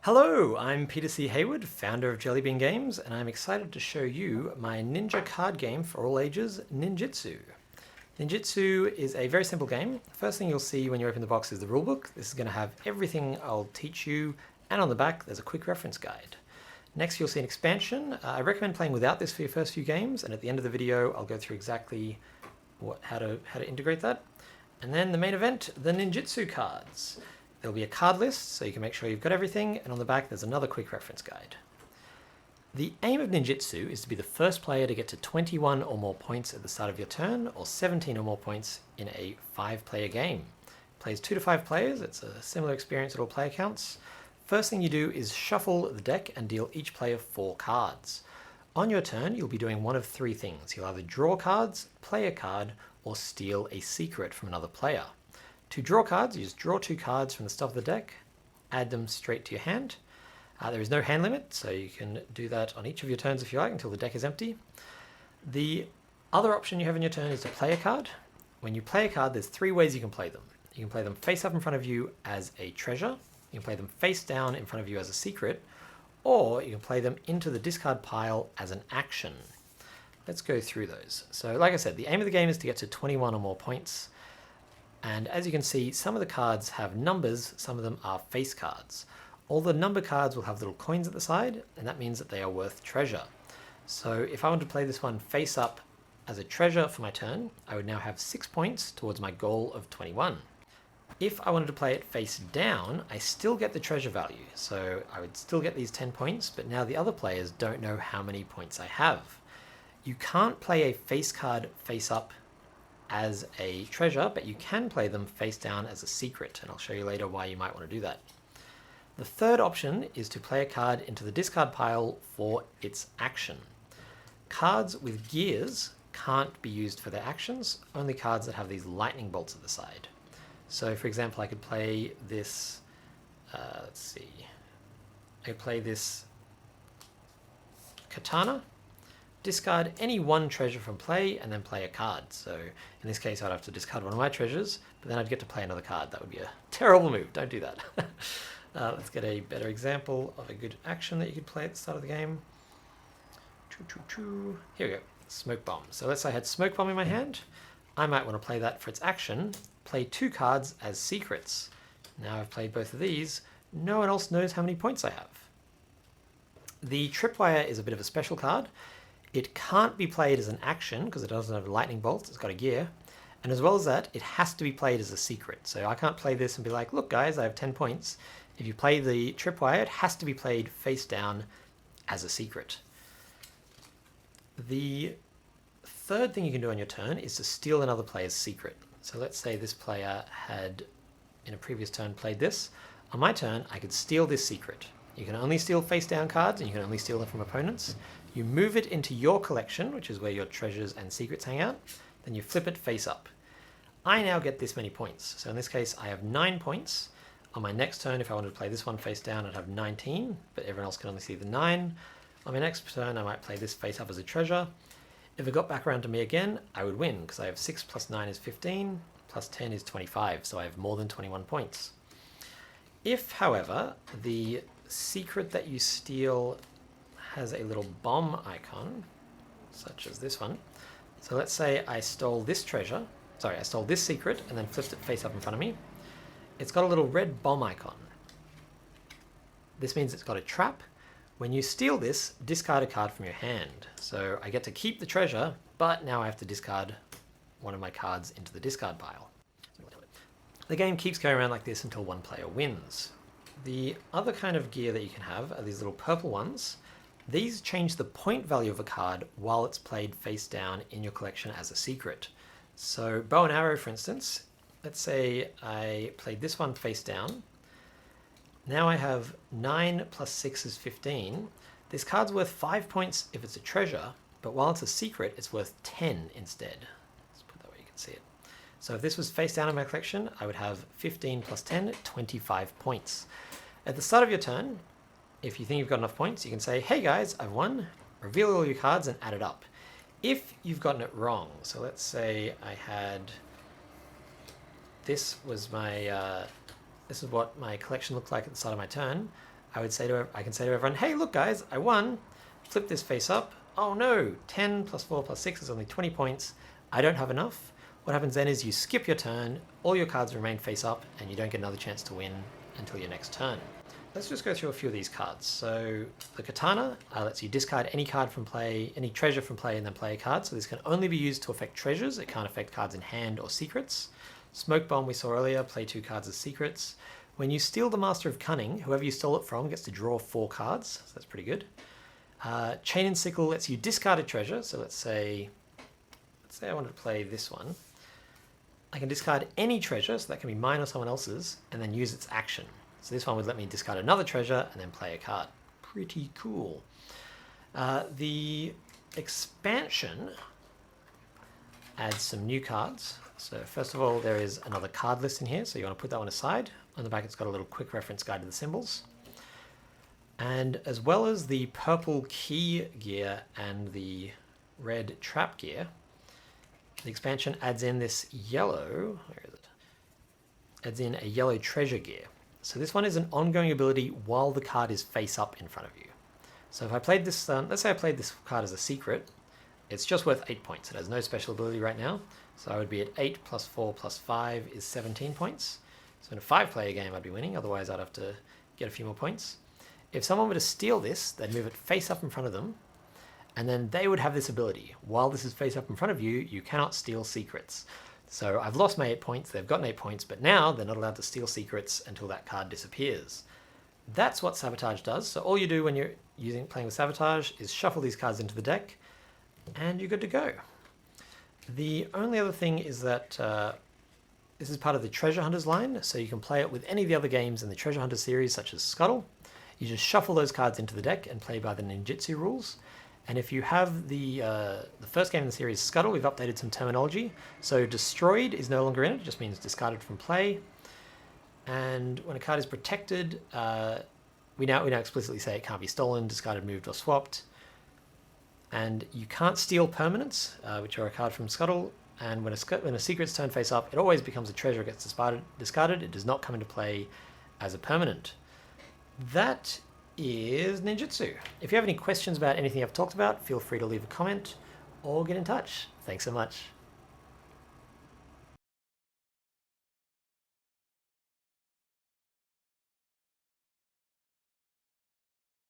Hello, I'm Peter C. Hayward, founder of Jellybean Games, and I'm excited to show you my ninja card game for all ages, Ninjutsu. Ninjutsu is a very simple game. First thing you'll see when you open the box is the rulebook. This is going to have everything I'll teach you, and on the back there's a quick reference guide. Next you'll see an expansion. I recommend playing without this for your first few games, and at the end of the video I'll go through exactly how to integrate that. And then the main event, the Ninjutsu Cards. There'll be a card list, so you can make sure you've got everything, and on the back there's another quick reference guide. The aim of Ninjutsu is to be the first player to get to 21 or more points at the start of your turn, or 17 or more points in a 5-player game. Plays 2 to 5 players, it's a similar experience at all player counts. First thing you do is shuffle the deck and deal each player 4 cards. On your turn, you'll be doing one of 3 things. You'll either draw cards, play a card, or steal a secret from another player. To draw cards, you just draw 2 cards from the top of the deck, add them straight to your hand. There is no hand limit, so you can do that on each of your turns if you like until the deck is empty. The other option you have in your turn is to play a card. When you play a card, there's 3 ways you can play them. You can play them face up in front of you as a treasure, you can play them face down in front of you as a secret, or you can play them into the discard pile as an action. Let's go through those. So like I said, the aim of the game is to get to 21 or more points. And as you can see, some of the cards have numbers, some of them are face cards. All the number cards will have little coins at the side, and that means that they are worth treasure. So if I want to play this one face up as a treasure for my turn, I would now have 6 points towards my goal of 21. If I wanted to play it face down, I still get the treasure value. So I would still get these 10 points, but now the other players don't know how many points I have. You can't play a face card face up as a treasure, but you can play them face down as a secret, and I'll show you later why you might want to do that. The third option is to play a card into the discard pile for its action. Cards with gears can't be used for their actions, only cards that have these lightning bolts at the side. So for example, I could play this, I could play this katana, discard any one treasure from play, and then play a card. So in this case, I'd have to discard one of my treasures, but then I'd get to play another card. That would be a terrible move. Don't do that. Let's get a better example of a good action that you could play at the start of the game. Here we go. Smokebomb. So let's say I had Smokebomb in my hand. I might want to play that for its action. Play 2 cards as secrets. Now I've played both of these. No one else knows how many points I have. The Tripwire is a bit of a special card. It can't be played as an action because it doesn't have lightning bolts, it's got a gear. And as well as that, it has to be played as a secret. So I can't play this and be like, look guys, I have 10 points. If you play the Tripwire, it has to be played face down as a secret. The third thing you can do on your turn is to steal another player's secret. So let's say this player had, in a previous turn, played this. On my turn, I could steal this secret. You can only steal face down cards, and you can only steal them from opponents. You move it into your collection, which is where your treasures and secrets hang out. Then you flip it face up. I now get this many points. So in this case, I have 9 points. On my next turn, if I wanted to play this one face down, I'd have 19, but everyone else can only see the 9. On my next turn, I might play this face up as a treasure. If it got back around to me again, I would win, because I have 6 plus 9 is 15, plus 10 is 25, so I have more than 21 points. If, however, the secret that you steal has a little bomb icon, such as this one. So let's say I stole this treasure, I stole this secret and then flipped it face up in front of me. It's got a little red bomb icon. This means it's got a trap. When you steal this, discard a card from your hand. So I get to keep the treasure, but now I have to discard one of my cards into the discard pile. The game keeps going around like this until one player wins. The other kind of gear that you can have are these little purple ones. These change the point value of a card while it's played face down in your collection as a secret. So bow and arrow, for instance, let's say I played this one face down. Now I have 9 plus 6 is 15. This card's worth 5 points if it's a treasure, but while it's a secret, it's worth 10 instead. Let's put that where you can see it. So if this was face down in my collection, I would have 15 plus 10, 25 points. At the start of your turn, if you think you've got enough points, you can say, hey guys, I've won, reveal all your cards and add it up. If you've gotten it wrong, so let's say I had, this was my, this is what my collection looked like at the start of my turn, I can say to everyone, hey, look guys, I won. Flip this face up. Oh no, 10 plus 4 plus 6 is only 20 points. I don't have enough. What happens then is you skip your turn, all your cards remain face up, and you don't get another chance to win until your next turn. Let's just go through a few of these cards. So the Katana lets you discard any card from play, any treasure from play, and then play a card. So this can only be used to affect treasures. It can't affect cards in hand or secrets. Smokebomb we saw earlier, play 2 cards as secrets. When you steal the Master of Cunning, whoever you stole it from gets to draw 4 cards, so that's pretty good. Chain and Sickle lets you discard a treasure, so let's say I wanted to play this one. I can discard any treasure, so that can be mine or someone else's, and then use its action. So this one would let me discard another treasure and then play a card. Pretty cool. The expansion adds some new cards. So first of all, there is another card list in here, so you want to put that one aside. On the back it's got a little quick reference guide to the symbols. And as well as the purple key gear and the red trap gear, the expansion adds in this yellow, where is it? Adds in a yellow treasure gear. So this one is an ongoing ability while the card is face up in front of you. So if I played this, let's say I played this card as a secret, it's just worth 8 points. It has no special ability right now. So I would be at 8 plus 4 plus 5 is 17 points. So in a 5-player game I'd be winning, otherwise I'd have to get a few more points. If someone were to steal this, they'd move it face up in front of them, and then they would have this ability. While this is face up in front of you, you cannot steal secrets. So I've lost my 8 points, they've gotten 8 points, but now they're not allowed to steal secrets until that card disappears. That's what Sabotage does. So all you do when you're playing with Sabotage is shuffle these cards into the deck, and you're good to go. The only other thing is that this is part of the Treasure Hunters line, so you can play it with any of the other games in the Treasure Hunters series, such as Scuttle. You just shuffle those cards into the deck and play by the ninjutsu rules. And if you have the first game in the series, Scuttle, we've updated some terminology. So destroyed is no longer in it, just means discarded from play. And when a card is protected, we now explicitly say it can't be stolen, discarded, moved, or swapped. And you can't steal permanents, which are a card from Scuttle. And when a secret's turned face up, it always becomes a treasure, gets discarded. It does not come into play as a permanent. That is Ninjutsu. If you have any questions about anything I've talked about, feel free to leave a comment or get in touch. Thanks so much.